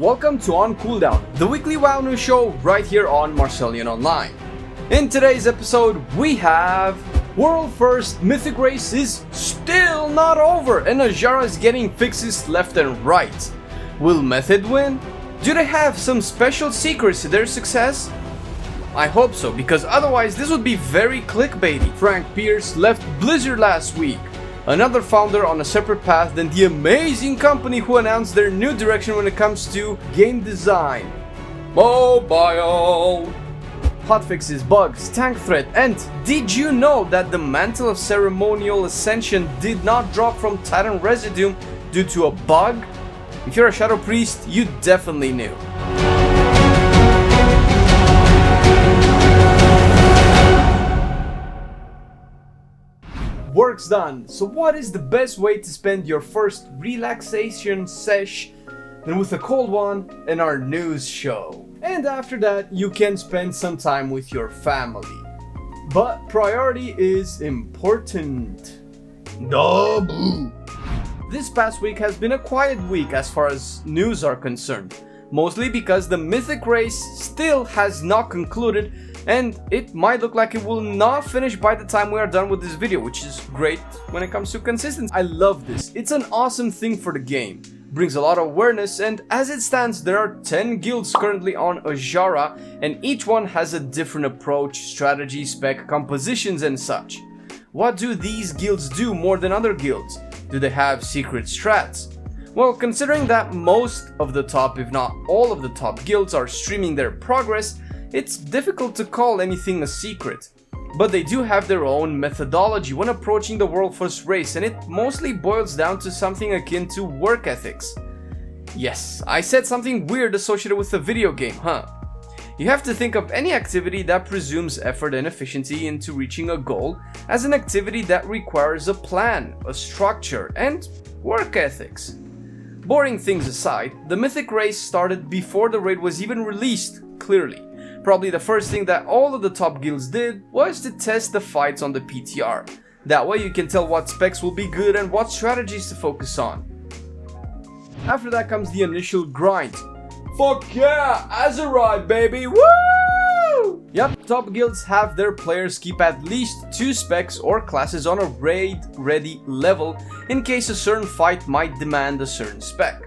Welcome to On Cooldown, the weekly WoW news show right here on Marcelian&Online. In today's episode, we have World First Mythic Race is still not over and Azara is getting fixes left and right. Will Method win? Do they have some special secrets to their success? I hope so, because otherwise this would be very clickbaity. Frank Pearce left Blizzard last week, another founder on a separate path than the amazing company who announced their new direction when it comes to game design. Mobile! Hotfixes, bugs, tank threat, and did you know that the Mantle of Ceremonial Ascension did not drop from Titan Residuum due to a bug? If you're a Shadow Priest, you definitely knew. Work's done, so what is the best way to spend your first relaxation sesh than with a cold one and our news show? And after that, you can spend some time with your family. But priority is important. Double. This past week has been a quiet week as far as news are concerned, mostly because the Mythic Race still has not concluded and it might look like it will not finish by the time we are done with this video, which is great when it comes to consistency. I love this. It's an awesome thing for the game. Brings a lot of awareness, and as it stands, there are 10 guilds currently on Azara, and each one has a different approach, strategy, spec, compositions, and such. What do these guilds do more than other guilds? Do they have secret strats? Well, considering that most of the top, if not all of the top guilds are streaming their progress, it's difficult to call anything a secret. But they do have their own methodology when approaching the World First race, and it mostly boils down to something akin to work ethics. Yes, I said something weird associated with a video game, huh? You have to think of any activity that presumes effort and efficiency into reaching a goal as an activity that requires a plan, a structure, and work ethics. Boring things aside, the Mythic Race started before the raid was even released, clearly. Probably the first thing that all of the top guilds did was to test the fights on the PTR. That way you can tell what specs will be good and what strategies to focus on. After that comes the initial grind. Fuck yeah, azerite baby, woo! Yup, top guilds have their players keep at least 2 specs or classes on a raid ready level in case a certain fight might demand a certain spec.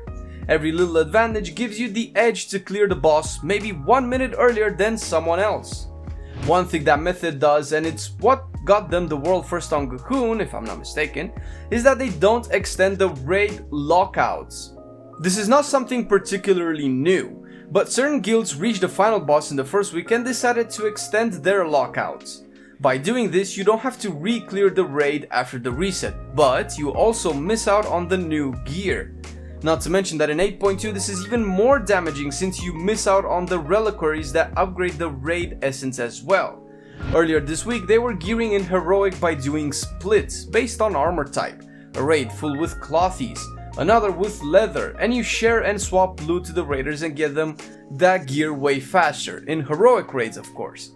Every little advantage gives you the edge to clear the boss maybe 1 minute earlier than someone else. One thing that Method does, and it's what got them the world first on Cocoon if I'm not mistaken, is that they don't extend the raid lockouts. This is not something particularly new, but certain guilds reached the final boss in the first week and decided to extend their lockouts. By doing this, you don't have to re-clear the raid after the reset, but you also miss out on the new gear. Not to mention that in 8.2 this is even more damaging since you miss out on the reliquaries that upgrade the raid essence as well. Earlier this week they were gearing in heroic by doing splits based on armor type, a raid full with clothies, another with leather, and you share and swap loot to the raiders and get them that gear way faster, in heroic raids of course.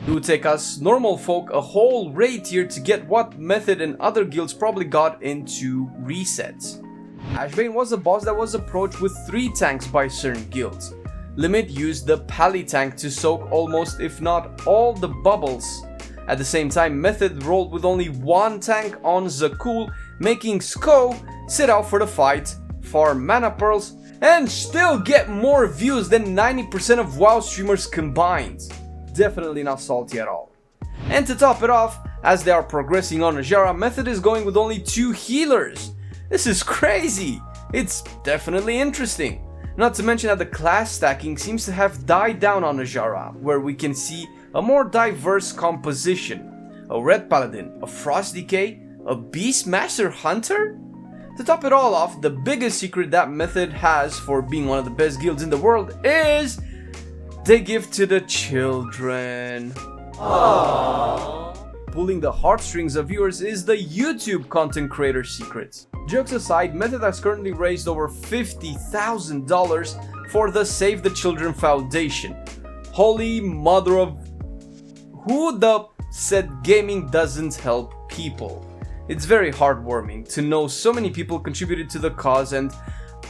It would take us normal folk a whole raid tier to get what Method and other guilds probably got into resets. Ashbane was a boss that was approached with 3 tanks by certain guilds. Limit used the Pally tank to soak almost if not all the bubbles. At the same time, Method rolled with only 1 tank on Zakul, making Sko sit out for the fight, farm mana pearls, and still get more views than 90% of WoW streamers combined. Definitely not salty at all. And to top it off, as they are progressing on Azara, Method is going with only 2 healers. This is crazy! It's definitely interesting. Not to mention that the class stacking seems to have died down on Azara, where we can see a more diverse composition. A Red Paladin, a Frost Decay, a Beastmaster Hunter? To top it all off, the biggest secret that Method has for being one of the best guilds in the world is they give to the children. Aww. Pulling the heartstrings of viewers is the YouTube content creator secret. Jokes aside, Method has currently raised over $50,000 for the Save the Children Foundation. Holy mother of... Who the said gaming doesn't help people? It's very heartwarming to know so many people contributed to the cause, and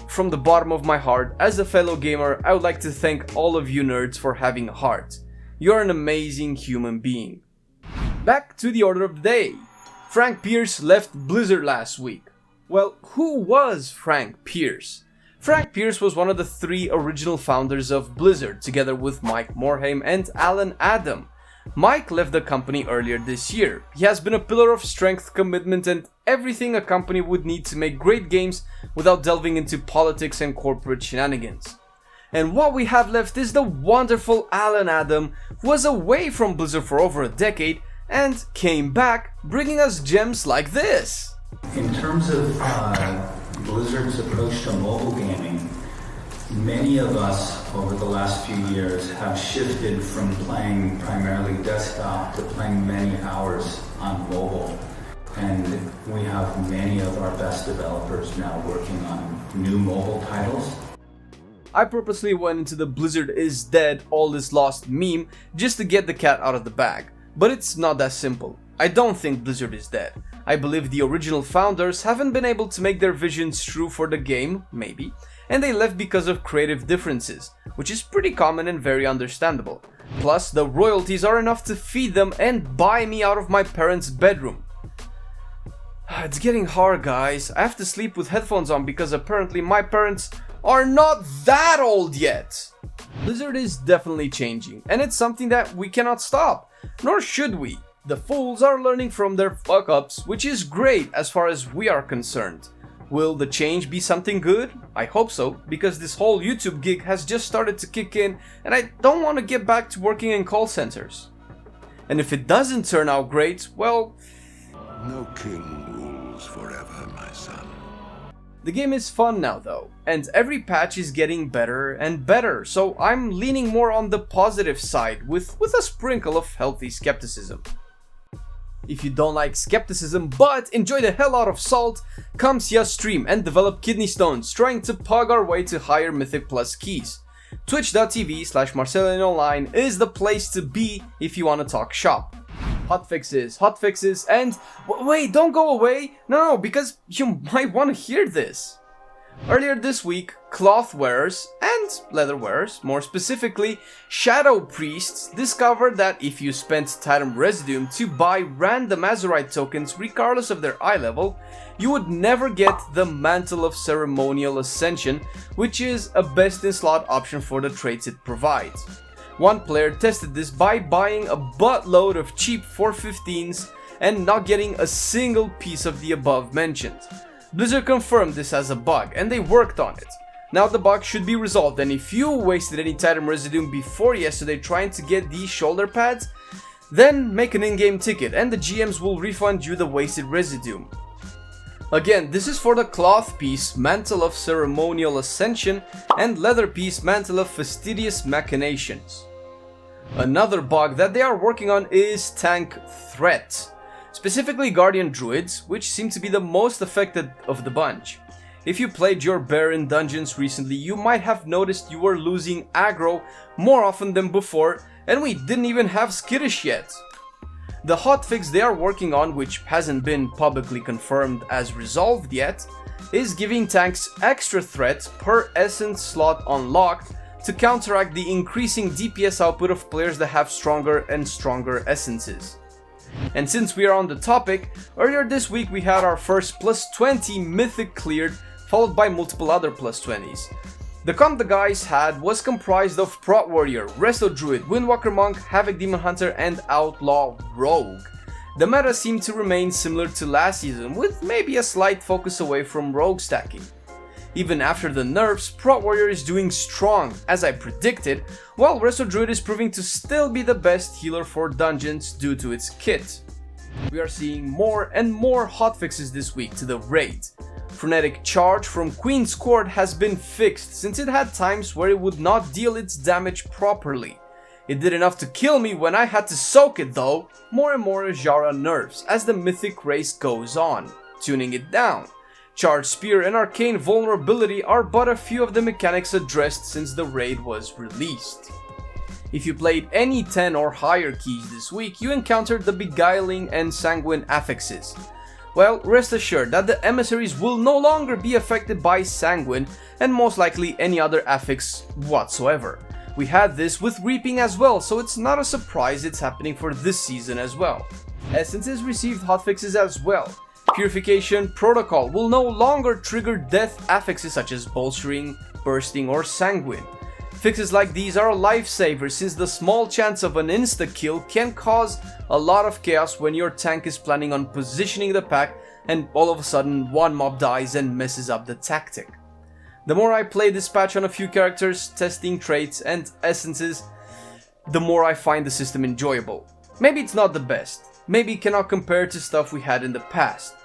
from the bottom of my heart, as a fellow gamer, I would like to thank all of you nerds for having a heart. You're an amazing human being. Back to the order of the day. Frank Pearce left Blizzard last week. Well, who was Frank Pearce? Frank Pearce was one of the 3 original founders of Blizzard, together with Mike Morhaime and Alan Adam. Mike left the company earlier this year. He has been a pillar of strength, commitment, and everything a company would need to make great games without delving into politics and corporate shenanigans. And what we have left is the wonderful Alan Adam, who was away from Blizzard for over a decade and came back, bringing us gems like this. In terms of Blizzard's approach to mobile gaming, many of us over the last few years have shifted from playing primarily desktop to playing many hours on mobile. And we have many of our best developers now working on new mobile titles. I purposely went into the Blizzard is dead, all is lost meme just to get the cat out of the bag. But it's not that simple. I don't think Blizzard is dead. I believe the original founders haven't been able to make their visions true for the game, maybe, and they left because of creative differences, which is pretty common and very understandable. Plus, the royalties are enough to feed them and buy me out of my parents' bedroom. It's getting hard, guys. I have to sleep with headphones on because apparently my parents are not that old yet. Blizzard is definitely changing, and it's something that we cannot stop, nor should we. The fools are learning from their fuck-ups, which is great as far as we are concerned. Will the change be something good? I hope so, because this whole YouTube gig has just started to kick in and I don't want to get back to working in call centers. And if it doesn't turn out great, well... No king rules forever, my son. The game is fun now though, and every patch is getting better and better, so I'm leaning more on the positive side with a sprinkle of healthy skepticism. If you don't like skepticism but enjoy the hell out of salt, come see us stream and develop kidney stones, trying to pug our way to higher Mythic Plus keys. Twitch.tv/MarcelianOnline is the place to be if you want to talk shop. Hotfixes, and wait, don't go away! No, because you might want to hear this. Earlier this week, cloth wearers, and leather wearers, more specifically, shadow priests, discovered that if you spent Titan Residuum to buy random azerite tokens regardless of their eye level, you would never get the Mantle of Ceremonial Ascension, which is a best-in-slot option for the traits it provides. One player tested this by buying a buttload of cheap 415s and not getting a single piece of the above mentioned. Blizzard confirmed this as a bug and they worked on it. Now the bug should be resolved, and if you wasted any Titan Residuum before yesterday trying to get these shoulder pads, then make an in-game ticket and the GMs will refund you the wasted Residuum. Again, this is for the cloth piece Mantle of Ceremonial Ascension and leather piece Mantle of Fastidious Machinations. Another bug that they are working on is tank threat. Specifically Guardian Druids, which seem to be the most affected of the bunch. If you played your bear in dungeons recently, you might have noticed you were losing aggro more often than before, and we didn't even have Skittish yet. The hotfix they are working on, which hasn't been publicly confirmed as resolved yet, is giving tanks extra threat per essence slot unlocked to counteract the increasing DPS output of players that have stronger and stronger essences. And since we are on the topic, earlier this week we had our first +20 mythic cleared, followed by multiple other +20s. The comp the guys had was comprised of Prot Warrior, Resto Druid, Windwalker Monk, Havoc Demon Hunter, and Outlaw Rogue. The meta seemed to remain similar to last season, with maybe a slight focus away from Rogue stacking. Even after the nerfs, Prot Warrior is doing strong, as I predicted, while Resto Druid is proving to still be the best healer for dungeons due to its kit. We are seeing more and more hotfixes this week to the raid. Frenetic Charge from Queen's Court has been fixed, since it had times where it would not deal its damage properly. It did enough to kill me when I had to soak it though. More and more Azara nerfs as the Mythic Race goes on, tuning it down. Charge Spear and Arcane Vulnerability are but a few of the mechanics addressed since the raid was released. If you played any 10 or higher keys this week, you encountered the Beguiling and Sanguine affixes. Well, rest assured that the emissaries will no longer be affected by Sanguine and most likely any other affix whatsoever. We had this with Reaping as well, so it's not a surprise it's happening for this season as well. Essences received hotfixes as well. Purification Protocol will no longer trigger death affixes such as Bolstering, Bursting or Sanguine. Fixes like these are a lifesaver since the small chance of an insta-kill can cause a lot of chaos when your tank is planning on positioning the pack and all of a sudden one mob dies and messes up the tactic. The more I play this patch on a few characters, testing traits and essences, the more I find the system enjoyable. Maybe it's not the best, maybe it cannot compare to stuff we had in the past.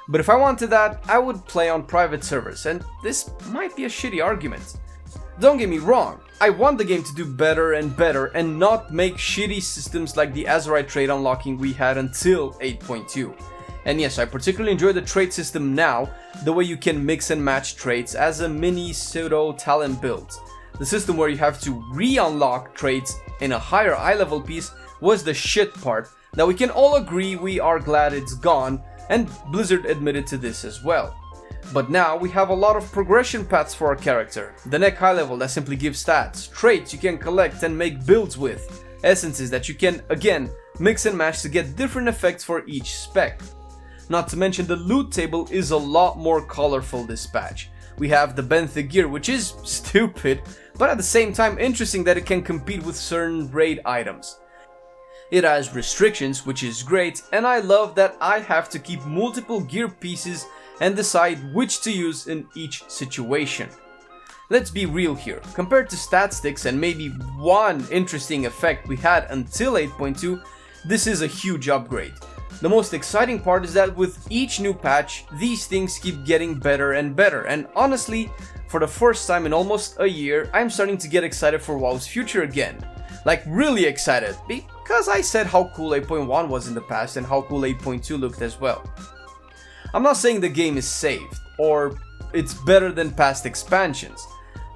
But if I wanted that, I would play on private servers, and this might be a shitty argument. Don't get me wrong, I want the game to do better and not make shitty systems like the azerite trait unlocking we had until 8.2. And yes, I particularly enjoy the trait system now, the way you can mix and match traits as a mini pseudo talent build. The system where you have to re-unlock traits in a higher eye level piece was the shit part that we can all agree we are glad it's gone, and Blizzard admitted to this as well. But now we have a lot of progression paths for our character. The neck high level that simply gives stats, traits you can collect and make builds with, essences that you can again mix and match to get different effects for each spec. Not to mention the loot table is a lot more colorful this patch. We have the benthic gear, which is stupid, but at the same time interesting that it can compete with certain raid items. It has restrictions, which is great, and I love that I have to keep multiple gear pieces and decide which to use in each situation. Let's be real here, compared to stat sticks and maybe one interesting effect we had until 8.2, this is a huge upgrade. The most exciting part is that with each new patch, these things keep getting better, and honestly, for the first time in almost a year, I'm starting to get excited for WoW's future again. Like really excited, because I said how cool 8.1 was in the past and how cool 8.2 looked as well. I'm not saying the game is saved, or it's better than past expansions.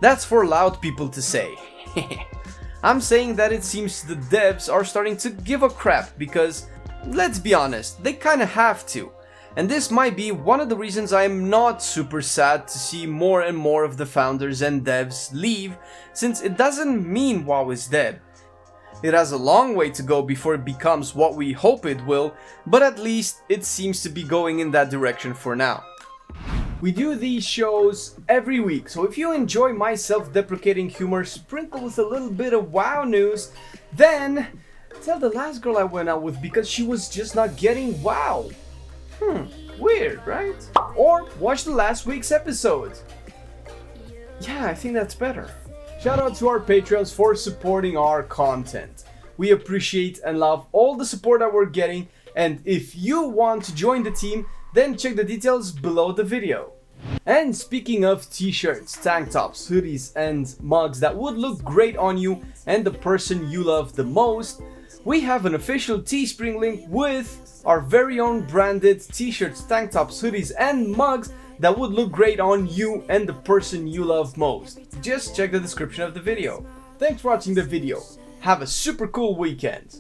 That's for loud people to say. I'm saying that it seems the devs are starting to give a crap because, let's be honest, they kinda have to. And this might be one of the reasons I'm not super sad to see more and more of the founders and devs leave, since it doesn't mean WoW is dead. It has a long way to go before it becomes what we hope it will, but at least it seems to be going in that direction for now. We do these shows every week, so if you enjoy my self-deprecating humor sprinkled with a little bit of WoW news, then tell the last girl I went out with because she was just not getting WoW. Weird, right? Or watch the last week's episode. Yeah, I think that's better. Shout out to our Patreons for supporting our content. We appreciate and love all the support that we're getting, and if you want to join the team, then check the details below the video. And speaking of t-shirts, tank tops, hoodies and mugs that would look great on you and the person you love the most, we have an official Teespring link with our very own branded t-shirts, tank tops, hoodies and mugs that would look great on you and the person you love most. Just check the description of the video. Thanks for watching the video. Have a super cool weekend.